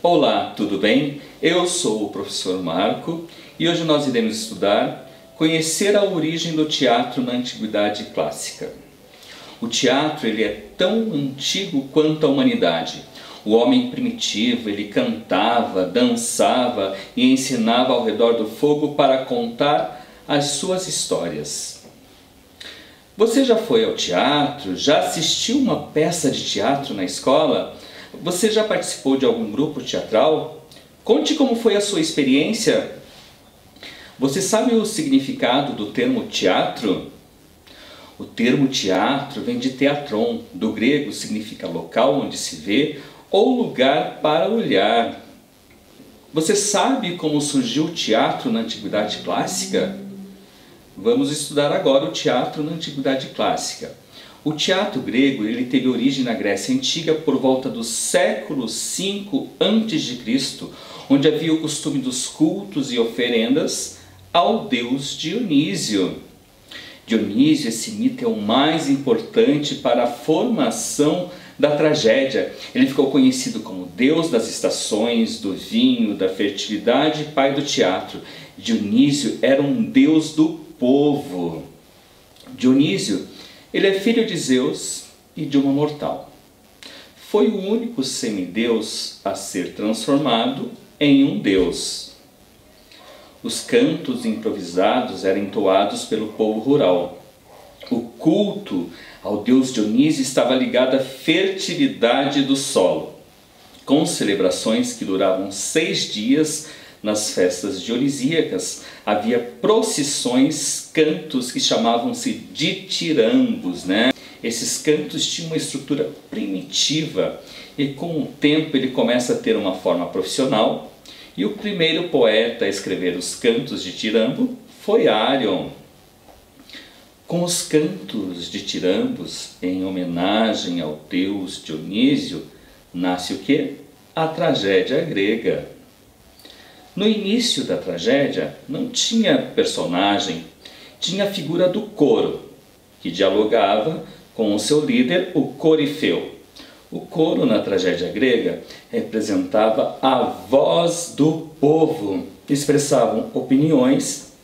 Olá, tudo bem? Eu sou o professor Marco e hoje nós iremos estudar conhecer a origem do teatro na Antiguidade Clássica. O teatro ele é tão antigo quanto a humanidade. O homem primitivo ele cantava, dançava e ensinava ao redor do fogo para contar as suas histórias. Você já foi ao teatro? Já assistiu uma peça de teatro na escola? Você já participou de algum grupo teatral? Conte como foi a sua experiência. Você sabe o significado do termo teatro? O termo teatro vem de teatron, do grego significa local onde se vê ou lugar para olhar. Você sabe como surgiu o teatro na Antiguidade Clássica? Vamos estudar agora o teatro na Antiguidade Clássica. O teatro grego ele teve origem na Grécia Antiga por volta do século V a.C., onde havia o costume dos cultos e oferendas ao deus Dionísio. Dionísio, esse mito é o mais importante para a formação da tragédia. Ele ficou conhecido como deus das estações, do vinho, da fertilidade e pai do teatro. Dionísio era um deus do povo. Dionísio, ele é filho de Zeus e de uma mortal. Foi o único semideus a ser transformado em um deus. Os cantos improvisados eram entoados pelo povo rural. O culto ao deus Dionísio estava ligado à fertilidade do solo, com celebrações que duravam 6 dias. Nas festas dionisíacas havia procissões, cantos que chamavam-se ditirambos, né? Esses cantos tinham uma estrutura primitiva e com o tempo ele começa a ter uma forma profissional. E o primeiro poeta a escrever os cantos de tirambo foi Árion. Com os cantos de tirambos, em homenagem ao deus Dionísio, nasce o quê? A tragédia grega. No início da tragédia não tinha personagem, tinha a figura do coro, que dialogava com o seu líder, o corifeu. O coro na tragédia grega representava a voz do povo, que expressavam opiniões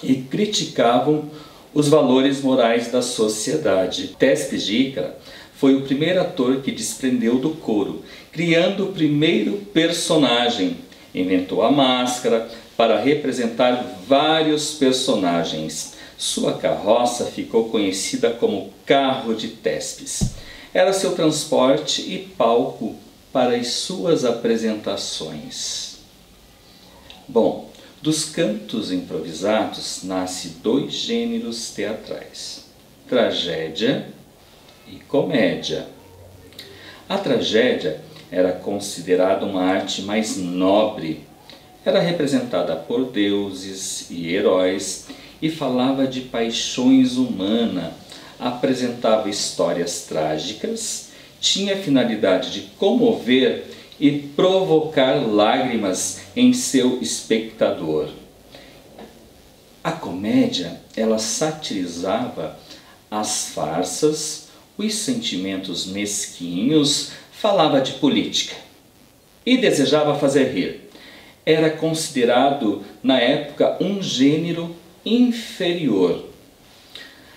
e criticavam os valores morais da sociedade. Tespes de Ícara foi o primeiro ator que desprendeu do coro, criando o primeiro personagem. Inventou a máscara para representar vários personagens. Sua carroça ficou conhecida como carro de Tespes. Era seu transporte e palco para as suas apresentações. Bom, dos cantos improvisados nascem 2 gêneros teatrais: tragédia e comédia. A tragédia era considerada uma arte mais nobre. Era representada por deuses e heróis e falava de paixões humanas, apresentava histórias trágicas, tinha a finalidade de comover e provocar lágrimas em seu espectador. A comédia, ela satirizava as farsas, os sentimentos mesquinhos, falava de política e desejava fazer rir. Era considerado, na época, um gênero inferior.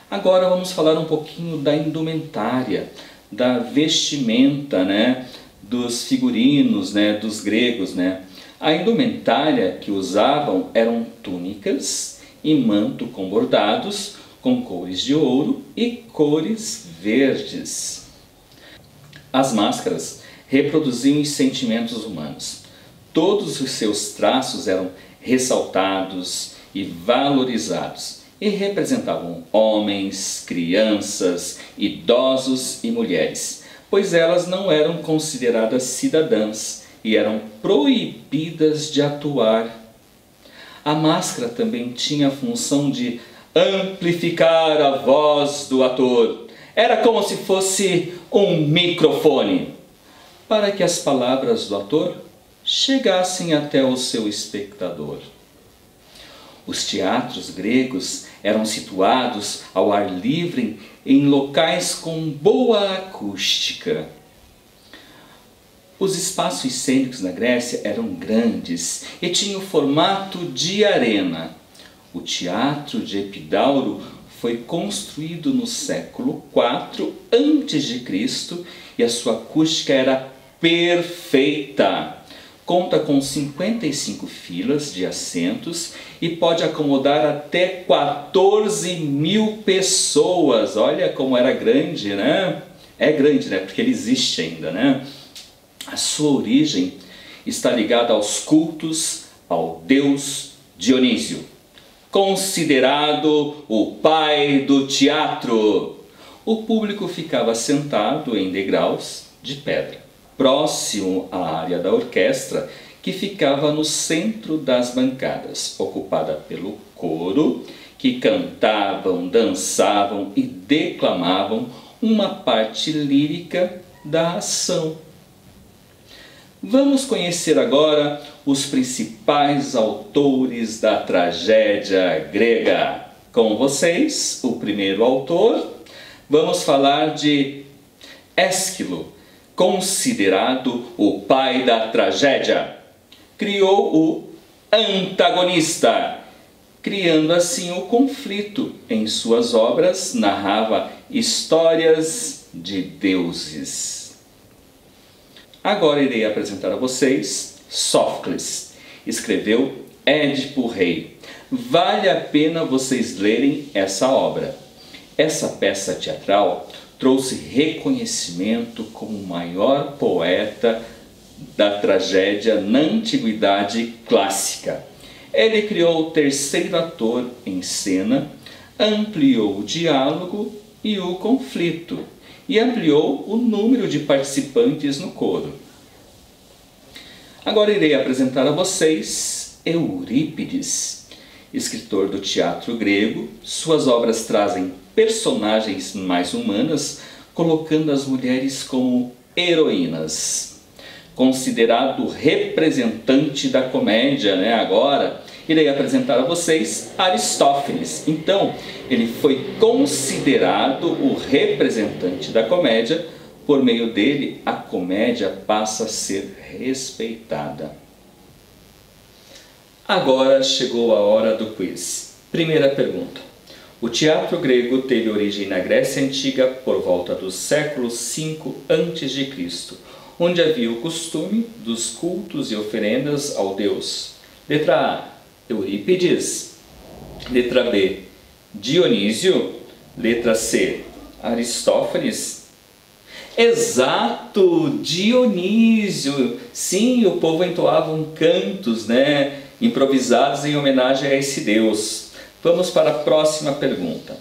Agora vamos falar um pouquinho da indumentária, da vestimenta, né, dos figurinos, né, dos gregos, né. A indumentária que usavam eram túnicas e manto com bordados, com cores de ouro e cores verdes. As máscaras reproduziam os sentimentos humanos. Todos os seus traços eram ressaltados e valorizados e representavam homens, crianças, idosos e mulheres, pois elas não eram consideradas cidadãs e eram proibidas de atuar. A máscara também tinha a função de amplificar a voz do ator. Era como se fosse um microfone, para que as palavras do ator chegassem até o seu espectador. Os teatros gregos eram situados ao ar livre em locais com boa acústica. Os espaços cênicos na Grécia eram grandes e tinham o formato de arena. O teatro de Epidauro foi construído no século IV a.C. e a sua acústica era perfeita. Conta com 55 filas de assentos e pode acomodar até 14.000 pessoas. Olha como era grande, né? É grande, né? Porque ele existe ainda, né? A sua origem está ligada aos cultos ao deus Dionísio, considerado o pai do teatro. O público ficava sentado em degraus de pedra, próximo à área da orquestra, que ficava no centro das bancadas, ocupada pelo coro, que cantavam, dançavam e declamavam uma parte lírica da ação. Vamos conhecer agora os principais autores da tragédia grega. Com vocês, o primeiro autor, vamos falar de Ésquilo, considerado o pai da tragédia. Criou o antagonista, criando assim o conflito. Em suas obras, narrava histórias de deuses. Agora irei apresentar a vocês Sófocles. Escreveu Édipo Rei. Vale a pena vocês lerem essa obra. Essa peça teatral trouxe reconhecimento como o maior poeta da tragédia na antiguidade clássica. Ele criou o terceiro ator em cena, ampliou o diálogo e o conflito, e ampliou o número de participantes no coro. Agora irei apresentar a vocês Eurípides, escritor do teatro grego. Suas obras trazem personagens mais humanas, colocando as mulheres como heroínas. Considerado representante da comédia, né? Agora irei apresentar a vocês Aristófanes. Então, ele foi considerado o representante da comédia. Por meio dele, a comédia passa a ser respeitada. Agora chegou a hora do quiz. Primeira pergunta. O teatro grego teve origem na Grécia Antiga por volta do século V a.C., onde havia o costume dos cultos e oferendas ao deus. Letra A, Eurípides. Letra B, Dionísio. Letra C, Aristófanes. Exato, Dionísio. Sim, o povo entoava cantos, né, improvisados em homenagem a esse deus. Vamos para a próxima pergunta.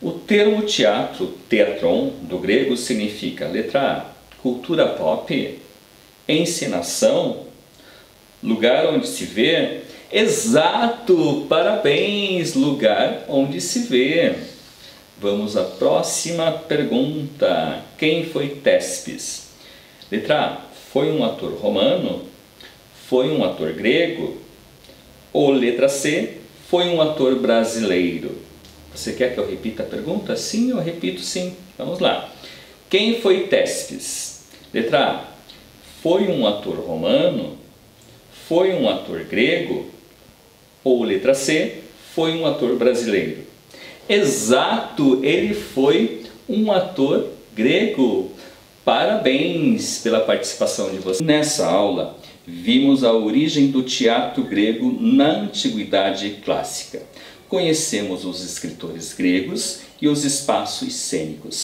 O termo teatro, teatron, do grego, significa, letra A, cultura pop, encenação, lugar onde se vê. Exato, parabéns, lugar onde se vê. Vamos à próxima pergunta. Quem foi Téspis? Letra A, foi um ator romano? Foi um ator grego? Ou letra C, foi um ator brasileiro? Você quer que eu repita a pergunta? Sim, eu repito sim. Vamos lá. Quem foi Téspis? Letra A, foi um ator romano? Foi um ator grego? Ou letra C, foi um ator brasileiro? Exato, ele foi um ator grego. Parabéns pela participação de vocês. Nessa aula, vimos a origem do teatro grego na antiguidade clássica. Conhecemos os escritores gregos e os espaços cênicos.